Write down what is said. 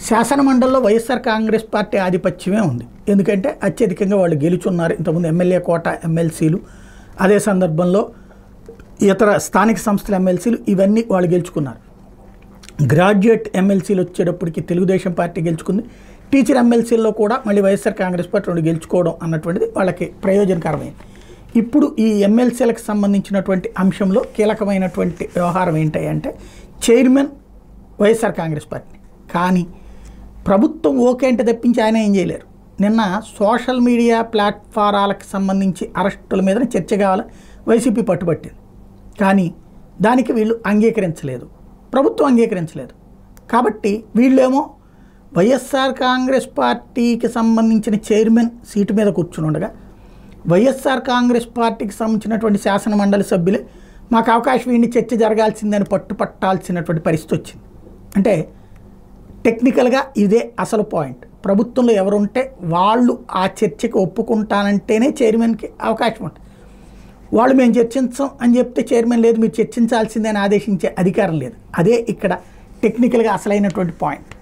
శాసనమండలిలో YSR Congress party ఆధిపత్యమే ఉంది. ఎందుకంటే అత్యధికంగా వాళ్ళు గెలుచున్నారు. ఇంతకుముందు ఎమ్మెల్యే కోట ఎమ్మెల్సీలు, అదే సందర్భంలో ఇతర స్థానిక సంస్థల ఎమ్మెల్సీలు ఇవన్నీ వాళ్ళు గెలుచుకున్నారు. గ్రాడ్యుయేట్ ఎమ్మెల్సీలు వచ్చేటప్పటికి తెలుగుదేశం పార్టీ గెలుచుకుంది. టీచర్ ఎమ్మెల్సీల్లో కూడా మళ్ళీ వైఎస్ఆర్ కాంగ్రెస్ పార్టీ రెండు గెలుచుకోవడం అన్నటువంటిది వాళ్ళకి ప్రయోజనకరమైంది. ఇప్పుడు ఈ ఎమ్మెల్సీలకు సంబంధించినటువంటి అంశంలో కీలకమైనటువంటి వ్యవహారం ఏంటి అంటే చైర్మన్ వైఎస్ఆర్ కాంగ్రెస్ పార్టీ, కానీ ప్రభుత్వం ఓకే అంటే తప్పించి ఆయన ఏం చేయలేరు. నిన్న సోషల్ మీడియా ప్లాట్ఫారాలకు సంబంధించి అరెస్టుల మీద చర్చ కావాలి వైసీపీ పట్టుబట్టింది, కానీ దానికి వీళ్ళు అంగీకరించలేదు, ప్రభుత్వం అంగీకరించలేదు. కాబట్టి వీళ్ళేమో వైఎస్ఆర్ కాంగ్రెస్ పార్టీకి సంబంధించిన చైర్మన్ సీటు మీద కూర్చుని ఉండగా వైఎస్ఆర్ కాంగ్రెస్ పార్టీకి సంబంధించినటువంటి శాసనమండలి సభ్యులే మాకు అవకాశం ఏంటి చర్చ జరగాల్సిందని పట్టుపట్టాల్సినటువంటి పరిస్థితి వచ్చింది. అంటే టెక్నికల్గా ఇదే అసలు పాయింట్. ప్రభుత్వంలో ఎవరుంటే వాళ్ళు ఆ చర్చకి ఒప్పుకుంటానంటేనే చైర్మన్కి అవకాశం ఉంటుంది. వాళ్ళు మేము చర్చించాం అని చెప్తే చైర్మన్ లేదు మీరు చర్చించాల్సిందని ఆదేశించే అధికారం లేదు. అదే ఇక్కడ టెక్నికల్గా అసలైనటువంటి పాయింట్.